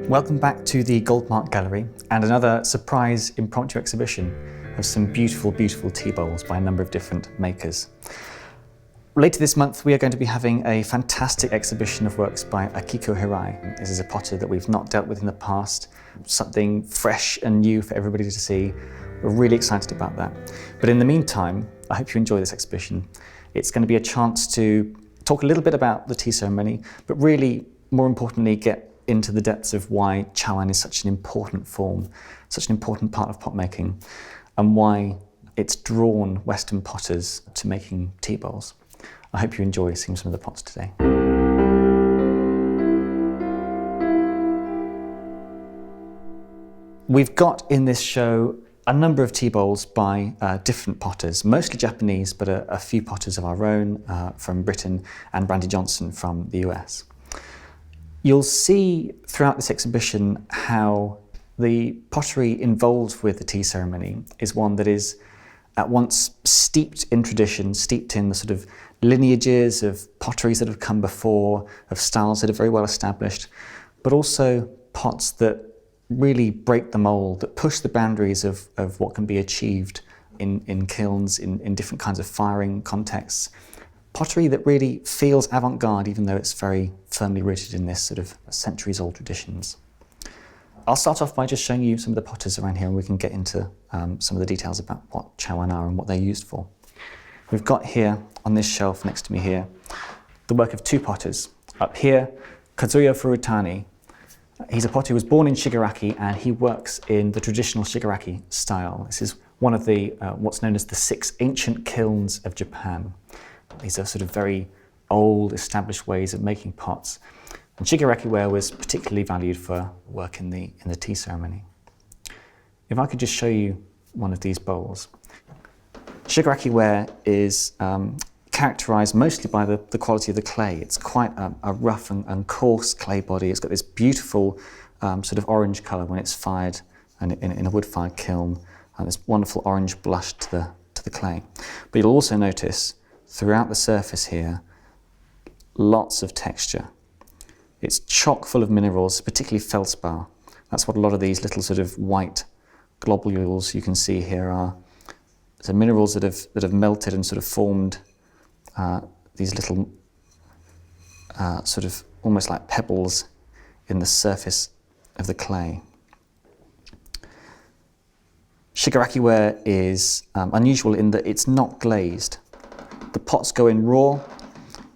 Welcome back to the Goldmark Gallery and another surprise impromptu exhibition of some beautiful, beautiful tea bowls by a number of different makers. Later this month we are going to be having a fantastic exhibition of works by Akiko Hirai. This is a potter that we've not dealt with in the past, something fresh and new for everybody to see. We're really excited about that. But in the meantime, I hope you enjoy this exhibition. It's going to be a chance to talk a little bit about the tea ceremony, but really, more importantly, get into the depths of why Chawan is such an important form, such an important part of pot making, and why it's drawn Western potters to making tea bowls. I hope you enjoy seeing some of the pots today. We've got in this show a number of tea bowls by different potters, mostly Japanese, but a few potters of our own from Britain and Brandy Johnson from the US. You'll see throughout this exhibition how the pottery involved with the tea ceremony is one that is at once steeped in tradition, steeped in the sort of lineages of potteries that have come before, of styles that are very well established, but also pots that really break the mold, that push the boundaries of what can be achieved in kilns, in different kinds of firing contexts. Pottery that really feels avant-garde, even though it's very firmly rooted in this sort of centuries-old traditions. I'll start off by just showing you some of the potters around here, and we can get into some of the details about what Chawan are and what they're used for. We've got here, on this shelf next to me here, the work of two potters. Up here, Kazuya Furutani. He's a potter who was born in Shigaraki, and he works in the traditional Shigaraki style. This is one of the what's known as the 6 ancient kilns of Japan. These are sort of very old, established ways of making pots. And Shigaraki ware was particularly valued for work in the tea ceremony. If I could just show you one of these bowls. Shigaraki ware is characterized mostly by the quality of the clay. It's quite a rough and coarse clay body. It's got this beautiful sort of orange color when it's fired in a wood-fired kiln, and this wonderful orange blush to the clay. But you'll also notice throughout the surface here, lots of texture. It's chock full of minerals, particularly feldspar. That's what a lot of these little sort of white globules you can see here are. So minerals that have melted and sort of formed these little sort of almost like pebbles in the surface of the clay. Shigaraki ware is unusual in that it's not glazed. The pots go in raw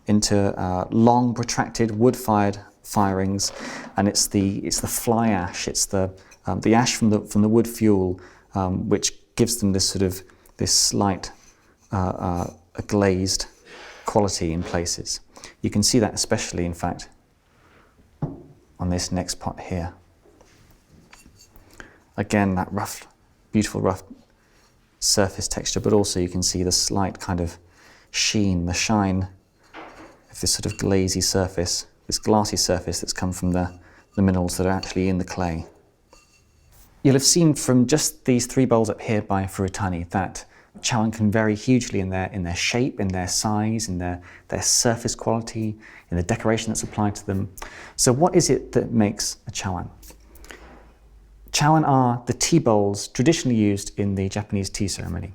into long, protracted, wood-fired firings, and it's the fly ash, it's the ash from the wood fuel, which gives them this slight glazed quality in places. You can see that especially, in fact, on this next pot here. Again, that rough, beautiful rough surface texture, but also you can see the slight kind of sheen, the shine of this sort of glazy surface, this glassy surface that's come from the minerals that are actually in the clay. You'll have seen from just these 3 bowls up here by Furutani that Chawan can vary hugely in their shape, in their size, in their surface quality, in the decoration that's applied to them. So what is it that makes a Chawan? Chawan are the tea bowls traditionally used in the Japanese tea ceremony.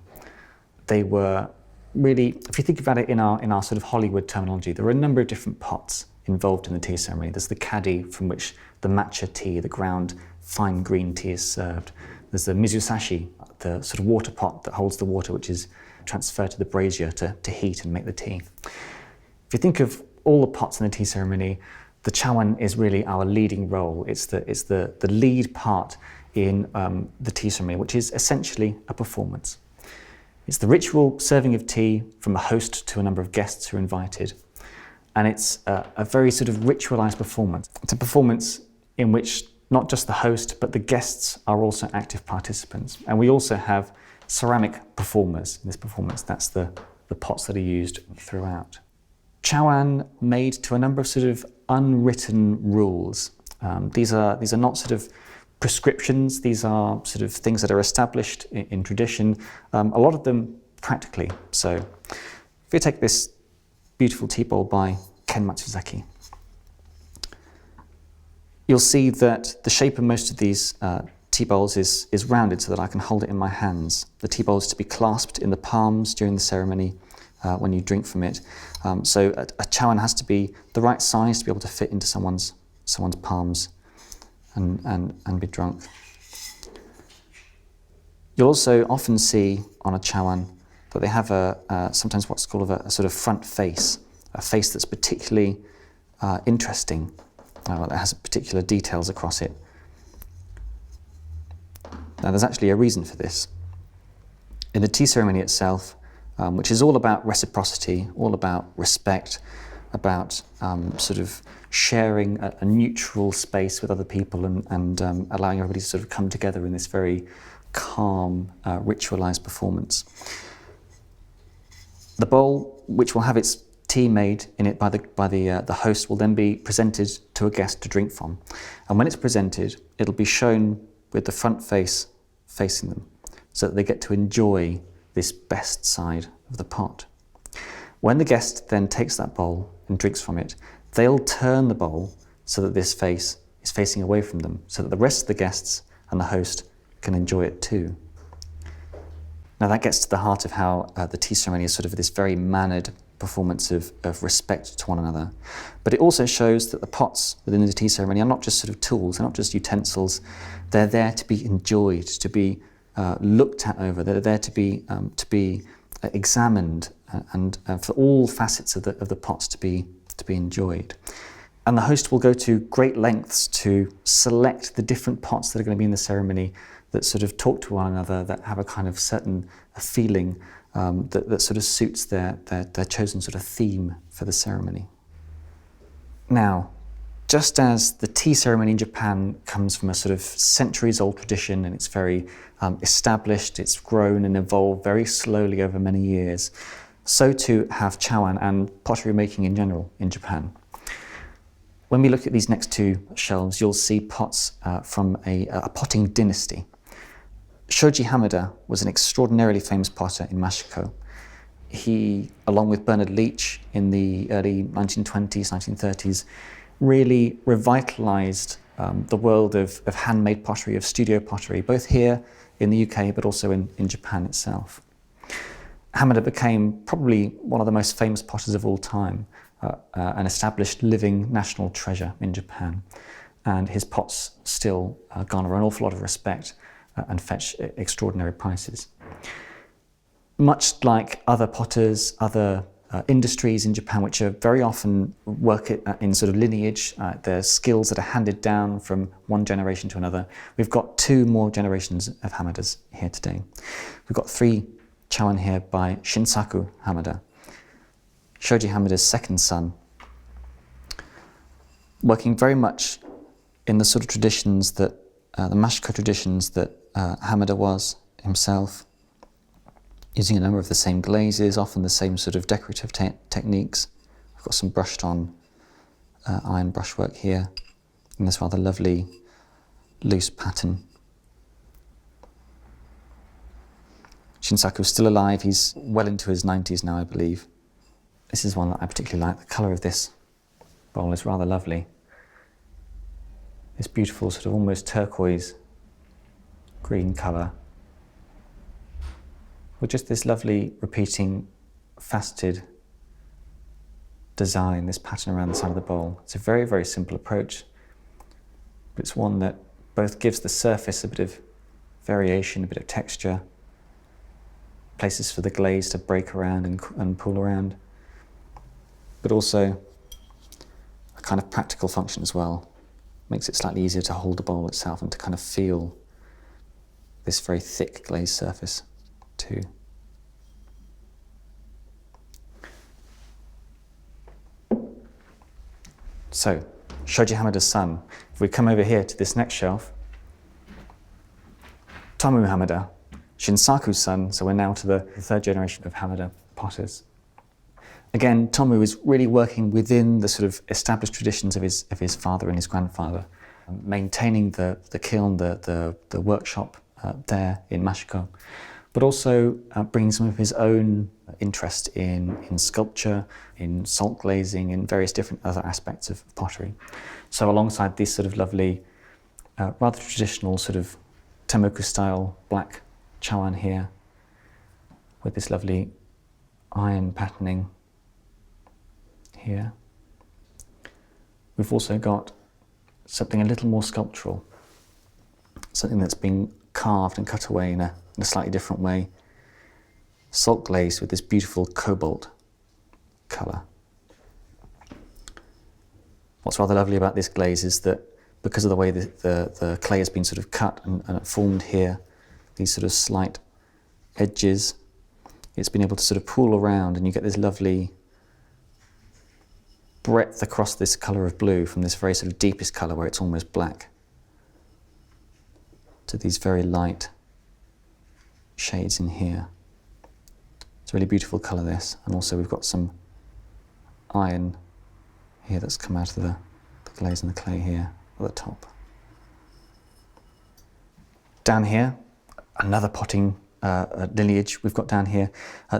They were really, if you think about it in our sort of Hollywood terminology, there are a number of different pots involved in the tea ceremony. There's the caddy from which the matcha tea, the ground fine green tea, is served. There's the mizusashi, the sort of water pot that holds the water which is transferred to the brazier to heat and make the tea. If you think of all the pots in the tea ceremony, the Chawan is really our leading role. It's the lead part in the tea ceremony, which is essentially a performance. It's the ritual serving of tea from a host to a number of guests who are invited. And it's a very sort of ritualized performance. It's a performance in which not just the host, but the guests are also active participants. And we also have ceramic performers in this performance. That's the pots that are used throughout. Chawan made to a number of sort of unwritten rules. These are not sort of prescriptions, these are sort of things that are established in tradition, a lot of them practically. So if you take this beautiful tea bowl by Ken Matsuzaki, You'll see that the shape of most of these tea bowls is rounded so that I can hold it in my hands. The tea bowl is to be clasped in the palms during the ceremony when you drink from it. So a chawan has to be the right size to be able to fit into someone's palms and be drunk. You'll also often see on a chawan that they have sometimes what's called a sort of front face, a face that's particularly interesting, that has particular details across it. Now there's actually a reason for this. In the tea ceremony itself, which is all about reciprocity, all about respect, about sort of sharing a neutral space with other people and allowing everybody to sort of come together in this very calm, ritualized performance. The bowl, which will have its tea made in it by the host, will then be presented to a guest to drink from. And when it's presented, it'll be shown with the front face facing them, so that they get to enjoy this best side of the pot. When the guest then takes that bowl and drinks from it, they'll turn the bowl so that this face is facing away from them, so that the rest of the guests and the host can enjoy it too. Now that gets to the heart of how the tea ceremony is sort of this very mannered performance of respect to one another. But it also shows that the pots within the tea ceremony are not just sort of tools, they're not just utensils, they're there to be enjoyed, to be looked at over, they're there to be examined and for all facets of the pots to be enjoyed. And the host will go to great lengths to select the different pots that are going to be in the ceremony that sort of talk to one another, that have a kind of certain feeling that sort of suits their chosen sort of theme for the ceremony. Now, just as the tea ceremony in Japan comes from a sort of centuries-old tradition and it's very established, it's grown and evolved very slowly over many years, so too have chawan and pottery making in general in Japan. When we look at these next two shelves, you'll see pots from a potting dynasty. Shoji Hamada was an extraordinarily famous potter in Mashiko. He, along with Bernard Leach in the early 1920s, 1930s, really revitalized the world of handmade pottery, of studio pottery, both here in the UK but also in Japan itself. Hamada became probably one of the most famous potters of all time, an established living national treasure in Japan. And his pots still garner an awful lot of respect and fetch extraordinary prices. Much like other potters, other industries in Japan, which are very often work in sort of lineage, they're skills that are handed down from one generation to another. We've got two more generations of Hamadas here today. We've got three chawan here by Shinsaku Hamada, Shoji Hamada's second son, working very much in the sort of traditions that, the Mashiko traditions that Hamada was himself, using a number of the same glazes, often the same sort of decorative techniques. I've got some brushed on iron brushwork here in this rather lovely loose pattern. Shinsaku's still alive, he's well into his 90s now, I believe. This is one that I particularly like. The colour of this bowl is rather lovely. This beautiful sort of almost turquoise green colour, with just this lovely repeating faceted design, this pattern around the side of the bowl. It's a very, very simple approach, but it's one that both gives the surface a bit of variation, a bit of texture, places for the glaze to break around and pull around, but also a kind of practical function as well. Makes it slightly easier to hold the bowl itself and to kind of feel this very thick glazed surface too. So, Shoji Hamada's son. If we come over here to this next shelf, Tomu Hamada, Shinsaku's son, so we're now to the third generation of Hamada potters. Again, Tomu is really working within the sort of established traditions of his father and his grandfather, maintaining the kiln, the workshop there in Mashiko, but also bringing some of his own interest in sculpture, in salt glazing, in various different other aspects of pottery. So alongside these sort of lovely, rather traditional sort of Tomobako style black Chawan here, with this lovely iron patterning here, we've also got something a little more sculptural, something that's been carved and cut away in a slightly different way, salt glazed with this beautiful cobalt colour. What's rather lovely about this glaze is that because of the way the clay has been sort of cut and formed here, these sort of slight edges, it's been able to sort of pool around, and you get this lovely breadth across this colour of blue, from this very sort of deepest colour where it's almost black to these very light shades in here. It's a really beautiful colour, this, and also we've got some iron here that's come out of the glaze and the clay here at the top. Down here, another potting lineage we've got down here.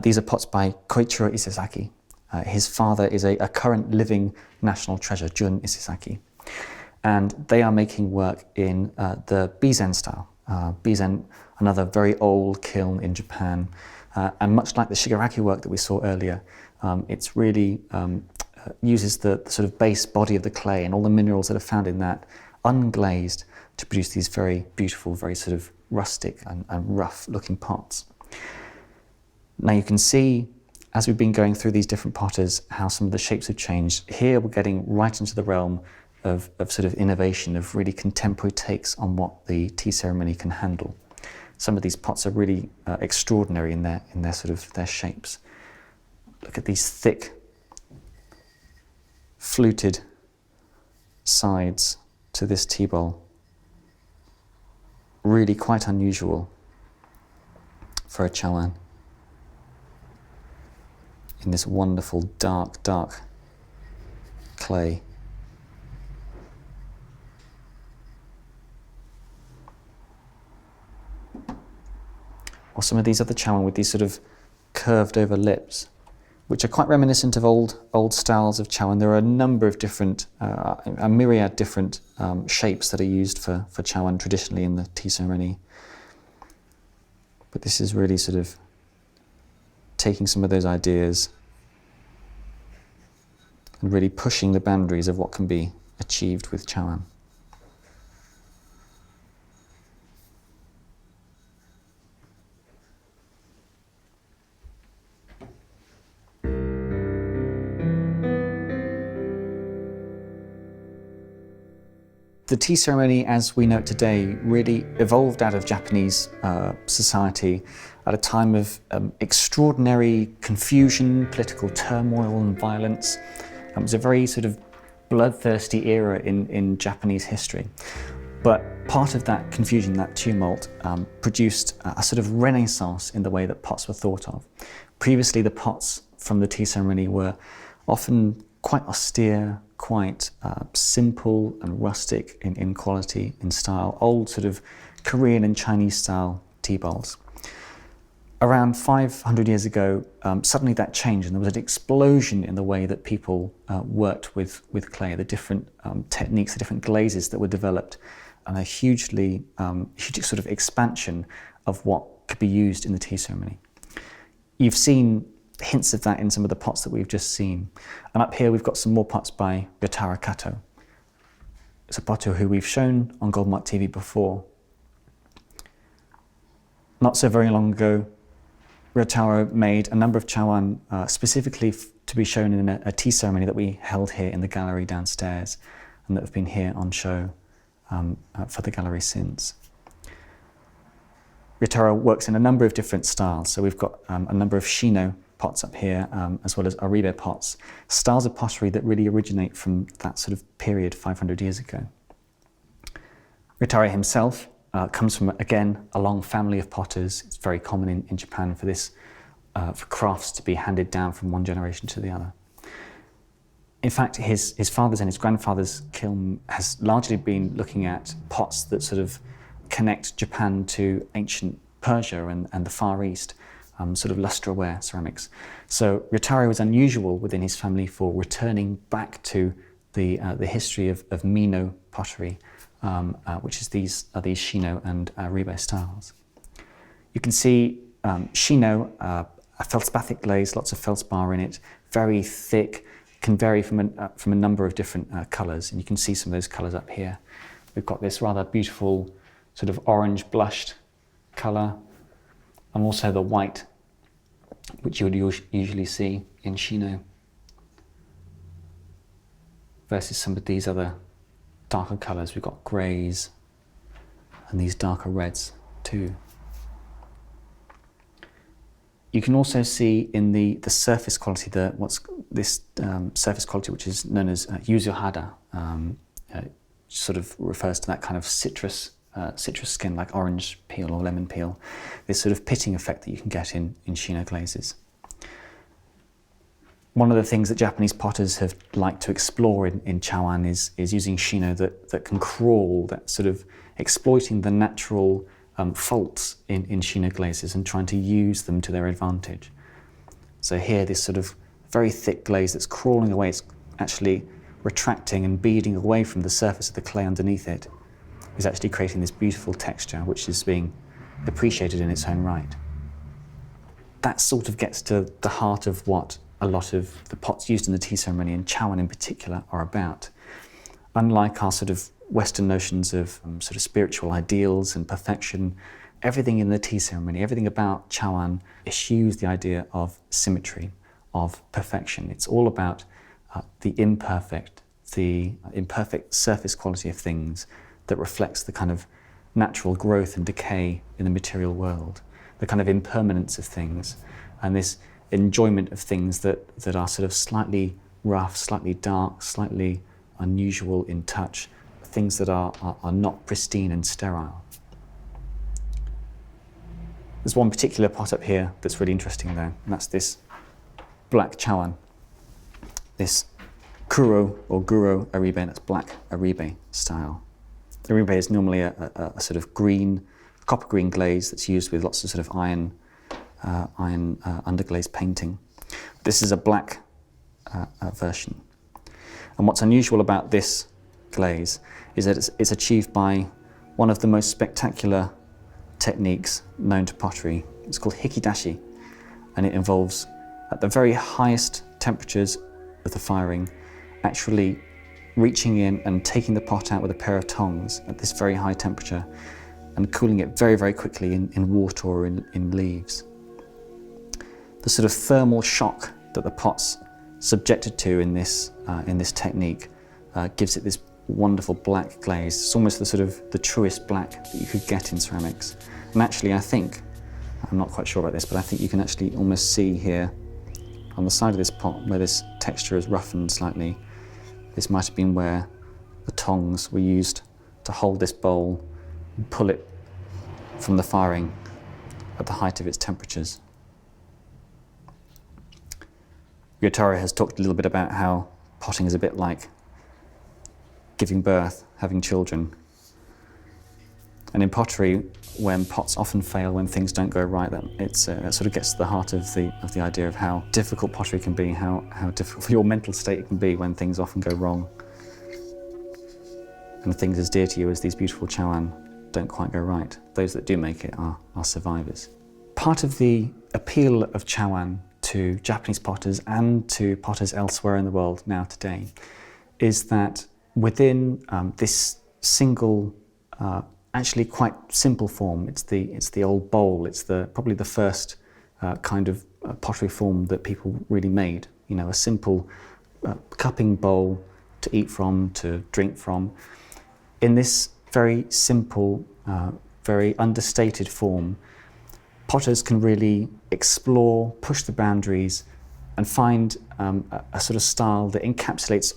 These are pots by Koichiro Isesaki. His father is a current living national treasure, Jun Isesaki. And they are making work in the Bizen style. Bizen, another very old kiln in Japan. And much like the Shigaraki work that we saw earlier, it's really uses the sort of base body of the clay and all the minerals that are found in that, unglazed, to produce these very beautiful, very sort of rustic and rough looking pots. Now you can see, as we've been going through these different potters, how some of the shapes have changed. Here we're getting right into the realm of sort of innovation, of really contemporary takes on what the tea ceremony can handle. Some of these pots are really extraordinary in their sort of their shapes. Look at these thick, fluted sides to this tea bowl. Really quite unusual for a Chawan, in this wonderful dark, dark clay. Or some of these other Chawan with these sort of curved over lips, which are quite reminiscent of old styles of Chawan. There are a number of different, a myriad different shapes that are used for Chawan traditionally in the tea ceremony. But this is really sort of taking some of those ideas and really pushing the boundaries of what can be achieved with Chawan. The tea ceremony, as we know it today, really evolved out of Japanese society at a time of extraordinary confusion, political turmoil and violence. It was a very sort of bloodthirsty era in Japanese history. But part of that confusion, that tumult, produced a sort of renaissance in the way that pots were thought of. Previously, the pots from the tea ceremony were often quite austere, quite simple and rustic in quality, in style, old sort of Korean and Chinese style tea bowls. Around 500 years ago, suddenly that changed, and there was an explosion in the way that people worked with clay, the different techniques, the different glazes that were developed, and a huge sort of expansion of what could be used in the tea ceremony. You've seen hints of that in some of the pots that we've just seen. And up here we've got some more pots by Ryotaro Kato. It's a potter who we've shown on Goldmark TV before. Not so very long ago, Ryotaro made a number of Chawan specifically to be shown in a tea ceremony that we held here in the gallery downstairs, and that have been here on show for the gallery since. Ryotaro works in a number of different styles. So we've got a number of Shino pots up here, as well as Aribe pots, styles of pottery that really originate from that sort of period 500 years ago. Ryotaro himself comes from, again, a long family of potters. It's very common in Japan for this, for crafts to be handed down from one generation to the other. In fact, his father's and his grandfather's kiln has largely been looking at pots that sort of connect Japan to ancient Persia and the Far East, sort of lustre-ware ceramics. So Ryotaro was unusual within his family for returning back to the history of Mino pottery, which is these Shino and Ribe styles. You can see Shino, a feldspathic glaze, lots of feldspar in it, very thick, can vary from a number of different colours, and you can see some of those colours up here. We've got this rather beautiful sort of orange blushed colour, and also the white, which you would usually see in Shino, versus some of these other darker colours. We've got greys and these darker reds too. You can also see in the surface quality, surface quality which is known as yuzu-hada, sort of refers to that kind of citrus skin, like orange peel or lemon peel, this sort of pitting effect that you can get in Shino glazes. One of the things that Japanese potters have liked to explore in Chawan is using Shino that can crawl, that sort of exploiting the natural faults in Shino glazes and trying to use them to their advantage. So here, this sort of very thick glaze that's crawling away, it's actually retracting and beading away from the surface of the clay underneath it, is actually creating this beautiful texture which is being appreciated in its own right. That sort of gets to the heart of what a lot of the pots used in the tea ceremony, and Chawan in particular, are about. Unlike our sort of Western notions of sort of spiritual ideals and perfection, everything in the tea ceremony, everything about Chawan eschews the idea of symmetry, of perfection. It's all about the imperfect surface quality of things that reflects the kind of natural growth and decay in the material world, the kind of impermanence of things, and this enjoyment of things that are sort of slightly rough, slightly dark, slightly unusual in touch, things that are not pristine and sterile. There's one particular pot up here that's really interesting though, and that's this black Chawan, this Kuro or Guro Aribe, that's black Aribe style. Aribe is normally a sort of green, copper green glaze that's used with lots of sort of iron underglaze painting. This is a black version. And what's unusual about this glaze is that it's achieved by one of the most spectacular techniques known to pottery. It's called hikidashi, and it involves, at the very highest temperatures of the firing, actually reaching in and taking the pot out with a pair of tongs at this very high temperature and cooling it very, very quickly in water or in leaves. The sort of thermal shock that the pot's subjected to in this technique gives it this wonderful black glaze. It's almost the sort of the truest black that you could get in ceramics. And actually, I think, I'm not quite sure about this, but I think you can actually almost see here on the side of this pot where this texture is roughened slightly. This might have been where the tongs were used to hold this bowl and pull it from the firing at the height of its temperatures. Ryotaro has talked a little bit about how potting is a bit like giving birth, having children. And in pottery, when pots often fail, when things don't go right, it sort of gets to the heart of the idea of how difficult pottery can be, how difficult for your mental state it can be when things often go wrong. And things as dear to you as these beautiful Chawan don't quite go right. Those that do make it are survivors. Part of the appeal of Chawan to Japanese potters and to potters elsewhere in the world now today is that within this single, actually quite simple form, it's the old bowl. It's probably the first kind of pottery form that people really made. You know, a simple cupping bowl to eat from, to drink from. In this very simple, very understated form, potters can really explore, push the boundaries, and find a sort of style that encapsulates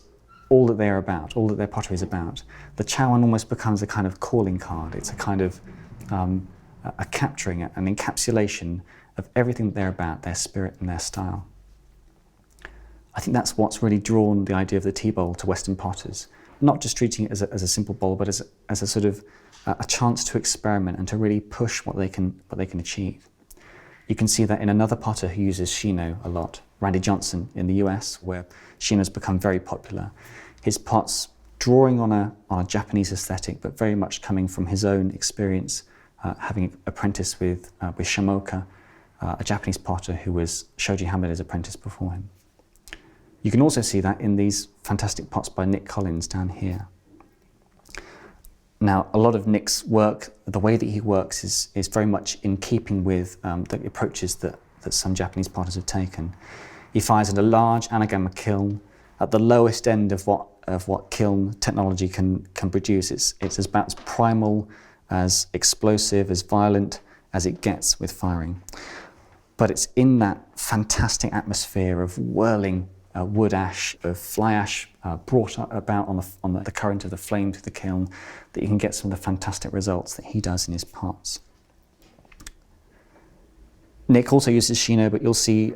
all that they're about, all that their pottery is about. The Chawan almost becomes a kind of calling card. It's a kind of a capturing, an encapsulation of everything that they're about, their spirit and their style. I think that's what's really drawn the idea of the Teabowl to Western potters. Not just treating it as a simple bowl, but as a sort of a chance to experiment and to really push what they can achieve. You can see that in another potter who uses Shino a lot, Randy Johnson in the US, where Shino's become very popular. His pots drawing on a Japanese aesthetic, but very much coming from his own experience, having apprenticed with Shamoka, a Japanese potter who was Shoji Hamada's apprentice before him. You can also see that in these fantastic pots by Nick Collins down here. Now, a lot of Nick's work, the way that he works is very much in keeping with the approaches that some Japanese potters have taken. He fires in a large anagama kiln at the lowest end of what kiln technology can produce. It's about as primal, as explosive, as violent as it gets with firing. But it's in that fantastic atmosphere of whirling wood ash, of fly ash brought about on the current of the flame through the kiln, that you can get some of the fantastic results that he does in his pots. Nick also uses Shino, but you'll see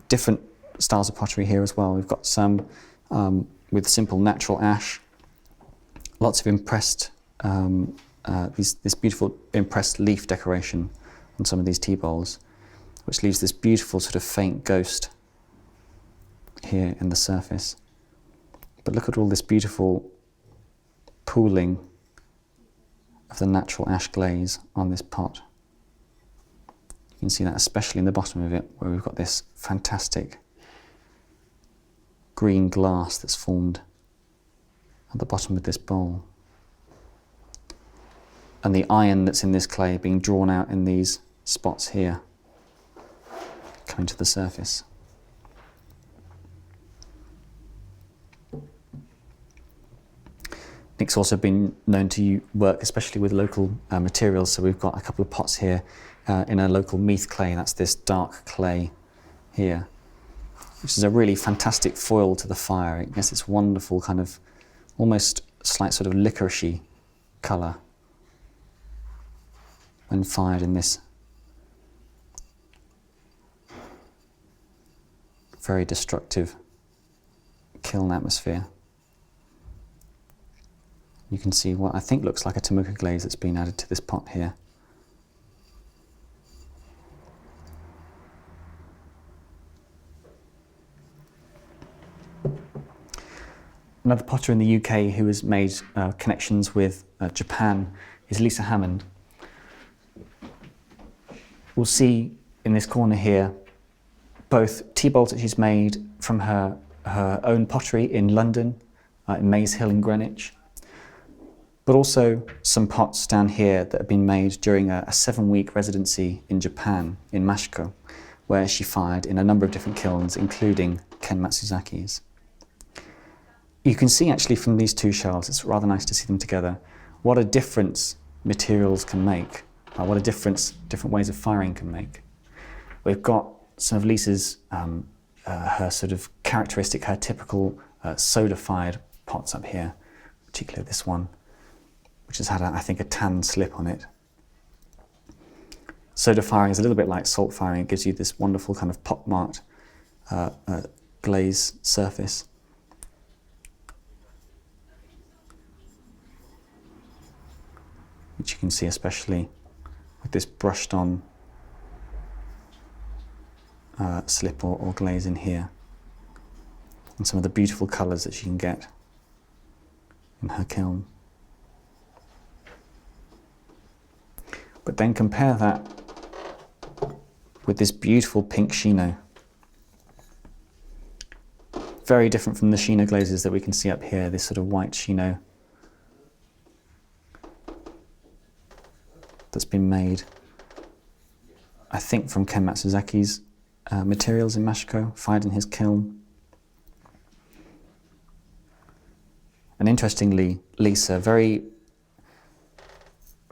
different styles of pottery here as well. We've got some with simple natural ash, lots of impressed, this beautiful impressed leaf decoration on some of these tea bowls, which leaves this beautiful sort of faint ghost here in the surface. But look at all this beautiful pooling of the natural ash glaze on this pot. You can see that especially in the bottom of it, where we've got this fantastic green glass that's formed at the bottom of this bowl. And the iron that's in this clay being drawn out in these spots here, coming to the surface. Nick's also been known to work especially with local materials, so we've got a couple of pots here in a local Meath clay. That's this dark clay here, which is a really fantastic foil to the fire. It gets this wonderful kind of almost slight sort of licoricey colour when fired in this very destructive kiln atmosphere. You can see what I think looks like a Tomobako glaze that's been added to this pot here. Another potter in the UK who has made connections with Japan is Lisa Hammond. We'll see in this corner here both tea bowls that she's made from her own pottery in London, in Maze Hill in Greenwich, but also some pots down here that have been made during a 7-week residency in Japan, in Mashiko, where she fired in a number of different kilns, including Ken Matsuzaki's. You can see actually from these two shells, it's rather nice to see them together, what a difference materials can make, what a difference different ways of firing can make. We've got some of Lisa's, her sort of characteristic, her typical soda-fired pots up here, particularly this one, which has had, I think, a tan slip on it. Soda firing is a little bit like salt firing. It gives you this wonderful kind of pock-marked glaze surface. Which you can see especially with this brushed on slip or glaze in here, and some of the beautiful colours that you can get in her kiln. But then compare that with this beautiful pink Shino. Very different from the Shino glazes that we can see up here, this sort of white Shino that's been made, I think, from Ken Matsuzaki's materials in Mashiko, fired in his kiln. And interestingly, Lisa, very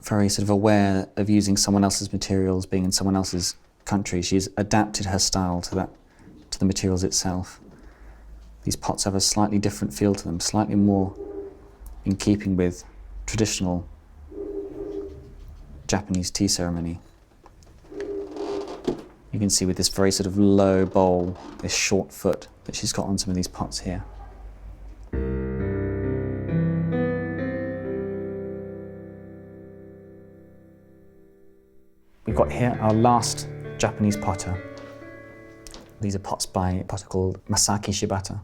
sort of aware of using someone else's materials, being in someone else's country. She's adapted her style to the materials itself. These pots have a slightly different feel to them, slightly more in keeping with traditional Japanese tea ceremony. You can see with this very sort of low bowl, this short foot that she's got on some of these pots here. We've got here our last Japanese potter. These are pots by a potter called Masaki Shibata.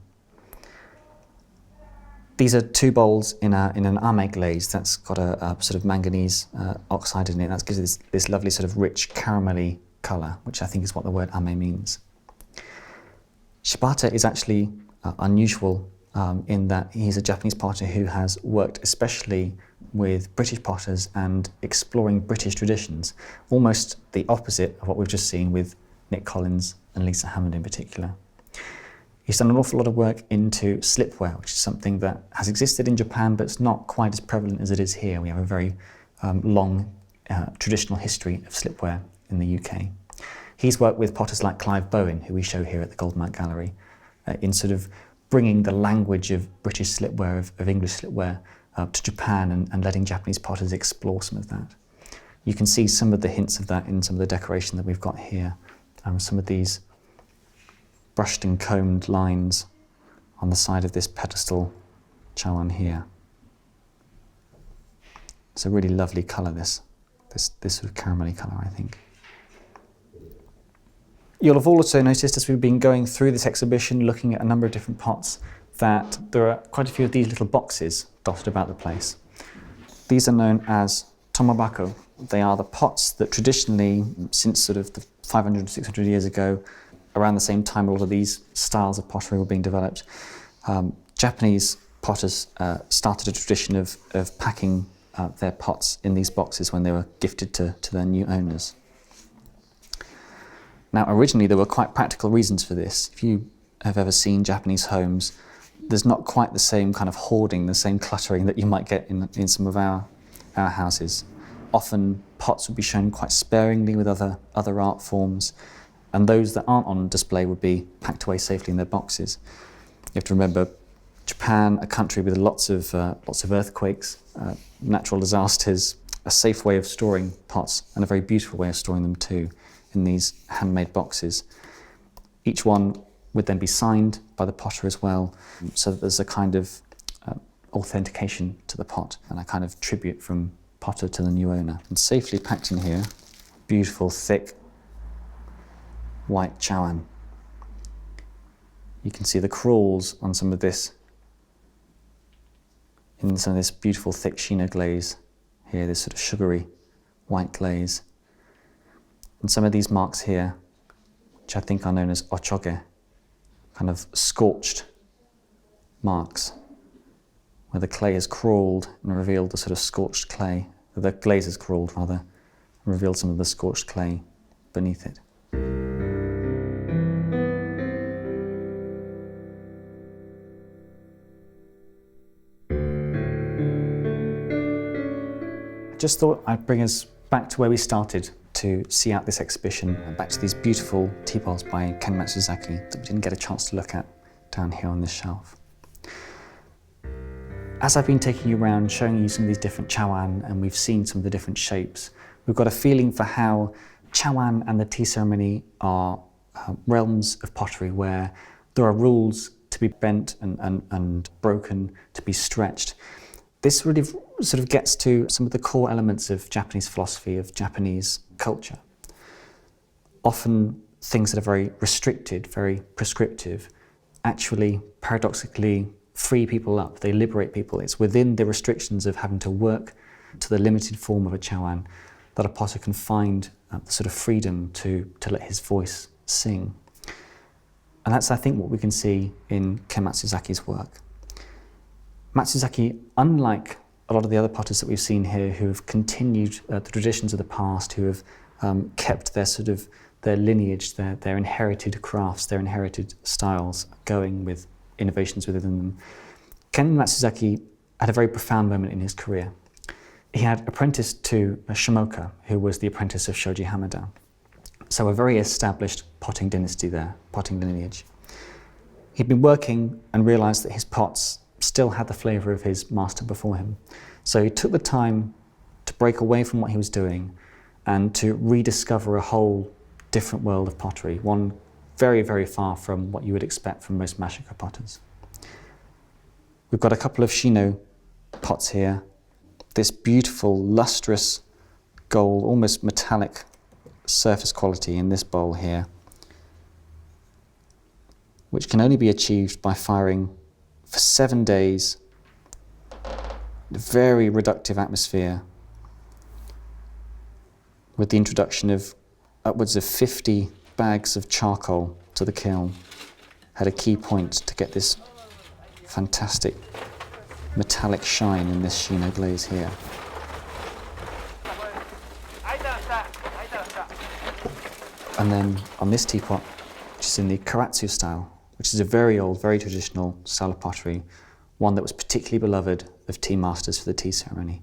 These are two bowls in an ame glaze that's got a sort of manganese oxide in it. That gives it this lovely sort of rich caramelly colour, which I think is what the word ame means. Shibata is actually unusual in that he's a Japanese potter who has worked especially with British potters and exploring British traditions, almost the opposite of what we've just seen with Nick Collins and Lisa Hammond in particular. He's done an awful lot of work into slipware, which is something that has existed in Japan, but it's not quite as prevalent as it is here. We have a very long traditional history of slipware in the UK. He's worked with potters like Clive Bowen, who we show here at the Goldmark Gallery, in sort of bringing the language of British slipware, of English slipware, to Japan and letting Japanese potters explore some of that. You can see some of the hints of that in some of the decoration that we've got here. Some of these brushed and combed lines on the side of this pedestal Chawan here. It's a really lovely colour, this sort of caramelly colour, I think. You'll have also noticed as we've been going through this exhibition, looking at a number of different pots, that there are quite a few of these little boxes dotted about the place. These are known as Tomobako. They are the pots that traditionally, since sort of the 500, 600 years ago, around the same time a lot of these styles of pottery were being developed, Japanese potters started a tradition of packing their pots in these boxes when they were gifted to their new owners. Now, originally there were quite practical reasons for this. If you have ever seen Japanese homes, there's not quite the same kind of hoarding, the same cluttering that you might get in some of our houses. Often pots would be shown quite sparingly with other art forms, and those that aren't on display would be packed away safely in their boxes. You have to remember, Japan, a country with lots of earthquakes, natural disasters, a safe way of storing pots, and a very beautiful way of storing them too, in these handmade boxes. Each one would then be signed by the potter as well, so that there's a kind of authentication to the pot and a kind of tribute from potter to the new owner. And safely packed in here, beautiful, thick, white Chawan. You can see the crawls on some of this, in some of this beautiful thick Shino glaze here, this sort of sugary white glaze. And some of these marks here, which I think are known as ochoge, kind of scorched marks, where the clay has crawled and revealed the sort of scorched clay, or the glaze has crawled rather, and revealed some of the scorched clay beneath it. I just thought I'd bring us back to where we started to see out this exhibition, and back to these beautiful tea bowls by Ken Matsuzaki that we didn't get a chance to look at down here on this shelf. As I've been taking you around, showing you some of these different Chawan, and we've seen some of the different shapes, we've got a feeling for how Chawan and the tea ceremony are realms of pottery where there are rules to be bent and broken, to be stretched. This really sort of gets to some of the core elements of Japanese philosophy, of Japanese culture. Often things that are very restricted, very prescriptive, actually paradoxically free people up, they liberate people. It's within the restrictions of having to work to the limited form of a Chawan that a potter can find the sort of freedom to let his voice sing. And that's, I think, what we can see in Ken Matsuzaki's work. Matsuzaki, unlike a lot of the other potters that we've seen here who have continued the traditions of the past, who have kept their lineage, their inherited crafts, their inherited styles going with innovations within them, Ken Matsuzaki had a very profound moment in his career. He had apprenticed to Shimoka, who was the apprentice of Shoji Hamada. So a very established potting dynasty there, potting lineage. He'd been working and realised that his pots still had the flavour of his master before him. So he took the time to break away from what he was doing and to rediscover a whole different world of pottery, one very, very far from what you would expect from most Mashika potters. We've got a couple of Shino pots here. This beautiful, lustrous gold, almost metallic surface quality in this bowl here, which can only be achieved by firing for 7 days, in a very reductive atmosphere, with the introduction of upwards of 50 bags of charcoal to the kiln, had a key point to get this fantastic metallic shine in this Shino glaze here. And then on this teapot, which is in the karatsu style, which is a very old, very traditional style of pottery, one that was particularly beloved of tea masters for the tea ceremony.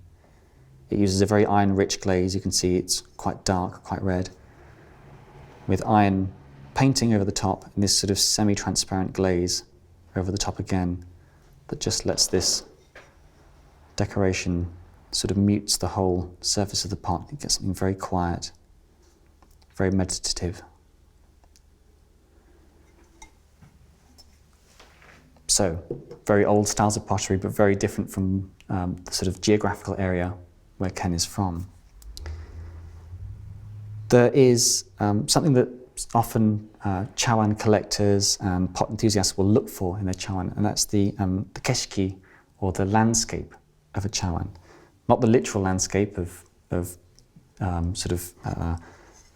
It uses a very iron-rich glaze. You can see it's quite dark, quite red, with iron painting over the top and this sort of semi-transparent glaze over the top again that just lets this decoration sort of mutes the whole surface of the pot. You get something very quiet, very meditative. So, very old styles of pottery, but very different from the sort of geographical area where Ken is from. There is something that often Chawan collectors and pot enthusiasts will look for in their Chawan, and that's the keshiki, or the landscape of a Chawan. Not the literal landscape of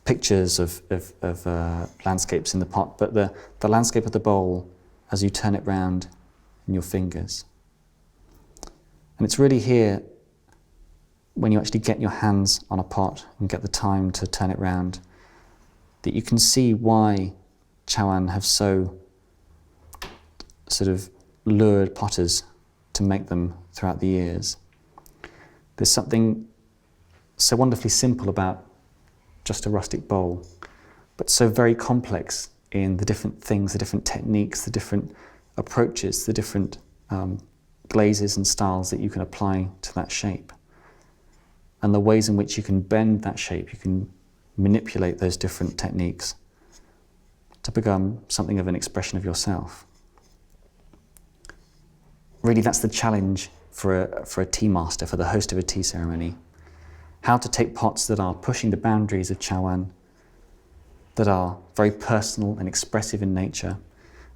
pictures of landscapes in the pot, but the landscape of the bowl as you turn it round in your fingers. And it's really here, when you actually get your hands on a pot and get the time to turn it round, that you can see why Chawan have so sort of lured potters to make them throughout the years. There's something so wonderfully simple about just a rustic bowl, but so very complex in the different things, the different techniques, the different approaches, the different glazes and styles that you can apply to that shape. And the ways in which you can bend that shape, you can manipulate those different techniques to become something of an expression of yourself. Really, that's the challenge for a tea master, for the host of a tea ceremony. How to take pots that are pushing the boundaries of Chawan, that are very personal and expressive in nature,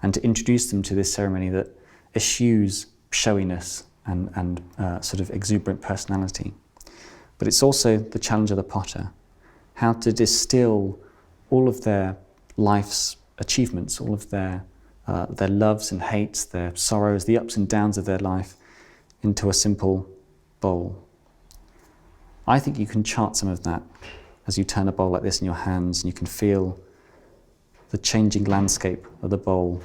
and to introduce them to this ceremony that eschews showiness and sort of exuberant personality. But it's also the challenge of the potter, how to distill all of their life's achievements, all of their loves and hates, their sorrows, the ups and downs of their life, into a simple bowl. I think you can chart some of that as you turn a bowl like this in your hands, and you can feel the changing landscape of the bowl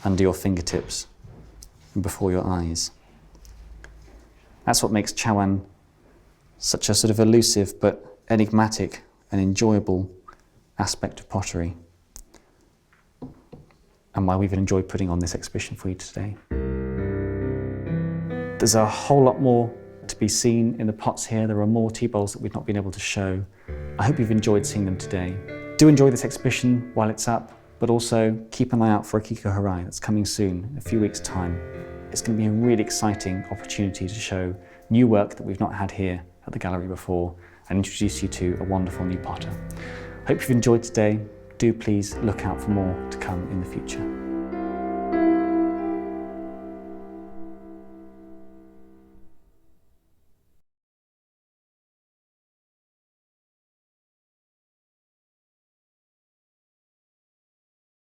under your fingertips and before your eyes. That's what makes Chawan such a sort of elusive but enigmatic and enjoyable aspect of pottery, and why we've enjoyed putting on this exhibition for you today. There's a whole lot more to be seen in the pots here. There are more tea bowls that we've not been able to show. I hope you've enjoyed seeing them today. Do enjoy this exhibition while it's up, but also keep an eye out for Akiko Harai that's coming soon, in a few weeks' time. It's going to be a really exciting opportunity to show new work that we've not had here at the gallery before and introduce you to a wonderful new potter. Hope you've enjoyed today. Do please look out for more to come in the future.